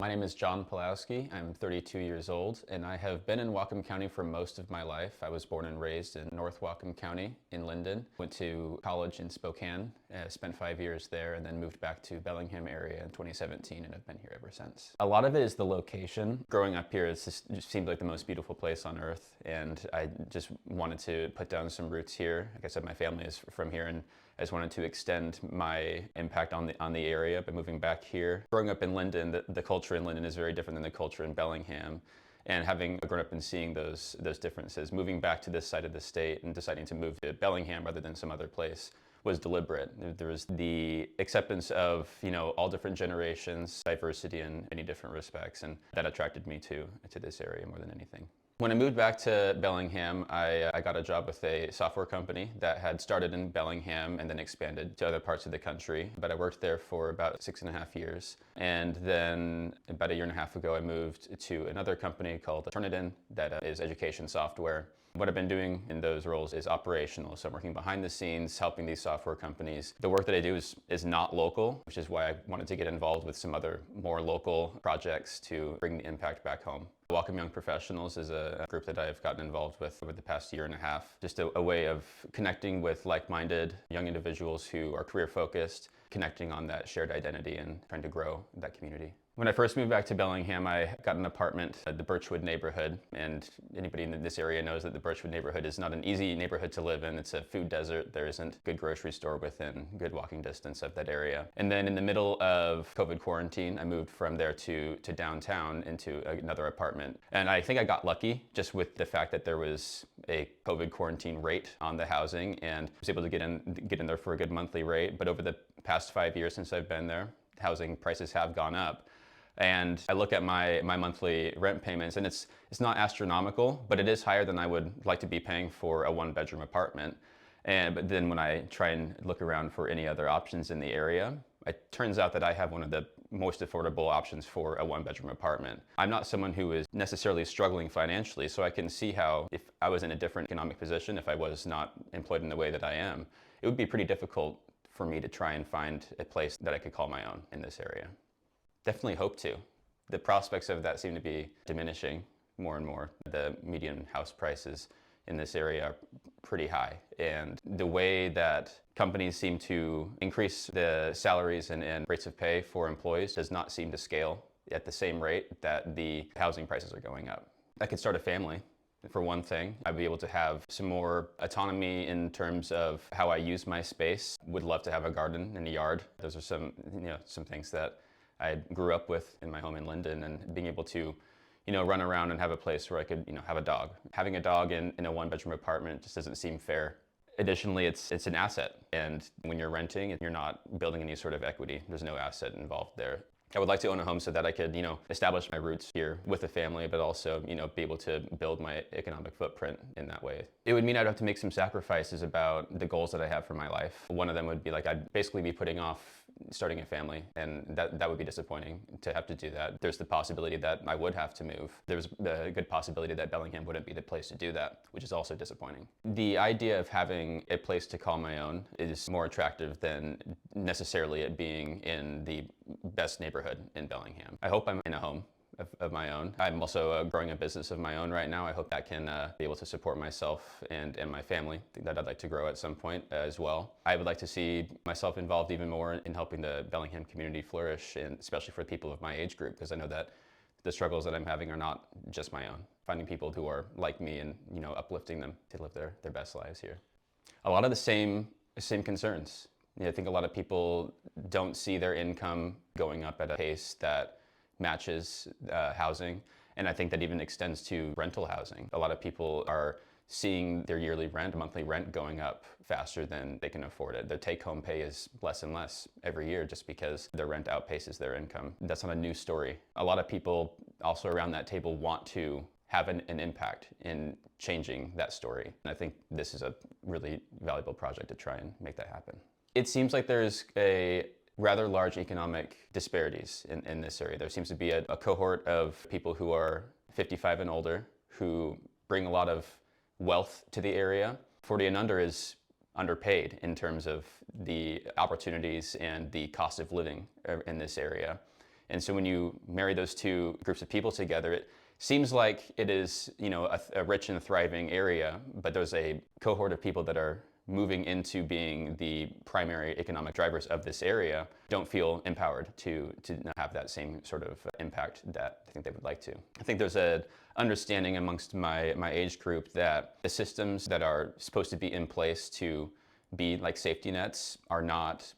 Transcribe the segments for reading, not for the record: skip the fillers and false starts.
My name is John Pulowski. I'm 32 years old, and I have been in Whatcom County for most of my life. I was born and raised in North Whatcom County in Linden. Went to college in Spokane, spent 5 years there, and then moved back to Bellingham area in 2017, and have been here ever since. A lot of it is the location. Growing up here, it just seemed like the most beautiful place on earth, and I just wanted to put down some roots here. Like I said, my family is from here, and I just wanted to extend my impact on the area by moving back here. Growing up in Linden, the culture in Linden is very different than the culture in Bellingham. And having grown up and seeing those differences, moving back to this side of the state and deciding to move to Bellingham rather than some other place was deliberate. There was the acceptance of, all different generations, diversity in many different respects, and that attracted me to this area more than anything. When I moved back to Bellingham, I got a job with a software company that had started in Bellingham and then expanded to other parts of the country. But I worked there for about 6.5 years. And then about a year and a half ago, I moved to another company called Turnitin that is education software. What I've been doing in those roles is operational. So I'm working behind the scenes, helping these software companies. The work that I do is not local, which is why I wanted to get involved with some other more local projects to bring the impact back home. Whatcom Young Professionals is a group that I've gotten involved with over the past year and a half. Just a way of connecting with like-minded young individuals who are career-focused, connecting on that shared identity and trying to grow that community. When I first moved back to Bellingham, I got an apartment at the Birchwood neighborhood, and anybody in this area knows that the Birchwood neighborhood is not an easy neighborhood to live in. It's a food desert. There isn't a good grocery store within good walking distance of that area. And then in the middle of COVID quarantine, I moved from there to downtown into another apartment. And I think I got lucky just with the fact that there was a COVID quarantine rate on the housing, and I was able to get in there for a good monthly rate. But over the past 5 years since I've been there, housing prices have gone up. And I look at my monthly rent payments, and it's not astronomical, but it is higher than I would like to be paying for a one-bedroom apartment. But then when I try and look around for any other options in the area, it turns out that I have one of the most affordable options for a one-bedroom apartment. I'm not someone who is necessarily struggling financially, so I can see how if I was in a different economic position, if I was not employed in the way that I am, it would be pretty difficult for me to try and find a place that I could call my own in this area. Definitely hope to. The prospects of that seem to be diminishing more and more. The median house prices in this area are pretty high. And the way that companies seem to increase the salaries and rates of pay for employees does not seem to scale at the same rate that the housing prices are going up. I could start a family. For one thing, I'd be able to have some more autonomy in terms of how I use my space. Would love to have a garden and a yard. Those are some things that I grew up with in my home in Linden, and being able to, run around and have a place where I could, have a dog. Having a dog in a one-bedroom apartment just doesn't seem fair. Additionally, it's an asset, and when you're renting, you're not building any sort of equity. There's no asset involved there. I would like to own a home so that I could, establish my roots here with a family, but also, be able to build my economic footprint in that way. It would mean I'd have to make some sacrifices about the goals that I have for my life. One of them would be I'd basically be putting off starting a family, and that would be disappointing to have to do that. There's the possibility that I would have to move. There's a good possibility that Bellingham wouldn't be the place to do that, which is also disappointing. The idea of having a place to call my own is more attractive than necessarily it being in the best neighborhood in Bellingham. I hope I'm in a home of my own. I'm also growing a business of my own right now. I hope that can be able to support myself and my family. I think that I'd like to grow at some point as well. I would like to see myself involved even more in helping the Bellingham community flourish, and especially for people of my age group, because I know that the struggles that I'm having are not just my own. Finding people who are like me and uplifting them to live their best lives here. A lot of the same concerns. I think a lot of people don't see their income going up at a pace that matches housing, and I think that even extends to rental housing. A lot of people are seeing their yearly rent, monthly rent going up faster than they can afford it. Their take-home pay is less and less every year just because their rent outpaces their income. That's not a new story. A lot of people also around that table want to have an impact in changing that story. And I think this is a really valuable project to try and make that happen. It seems like there's a rather large economic disparities in this area. There seems to be a cohort of people who are 55 and older who bring a lot of wealth to the area. 40 and under is underpaid in terms of the opportunities and the cost of living in this area. And so when you marry those two groups of people together, it seems like it is, a rich and thriving area, but there's a cohort of people that are moving into being the primary economic drivers of this area don't feel empowered to have that same sort of impact that I think they would like to. I think there's an understanding amongst my age group that the systems that are supposed to be in place to be like safety nets are not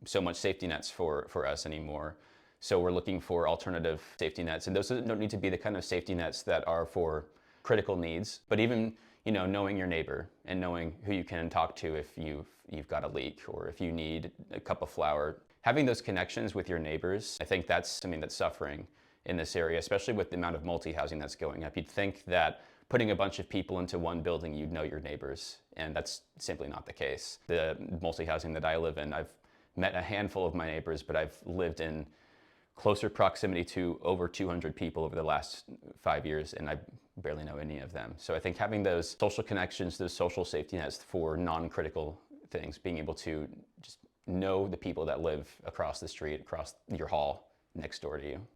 so much safety nets for us anymore. So we're looking for alternative safety nets, and those don't need to be the kind of safety nets that are for critical needs, but even knowing your neighbor and knowing who you can talk to if you've got a leak or if you need a cup of flour. Having those connections with your neighbors, I think that's something that's suffering in this area, especially with the amount of multi-housing that's going up. You'd think that putting a bunch of people into one building, you'd know your neighbors, and that's simply not the case. The multi-housing that I live in, I've met a handful of my neighbors, but I've lived in closer proximity to over 200 people over the last 5 years, and I barely know any of them. So I think having those social connections, those social safety nets for non-critical things, being able to just know the people that live across the street, across your hall, next door to you.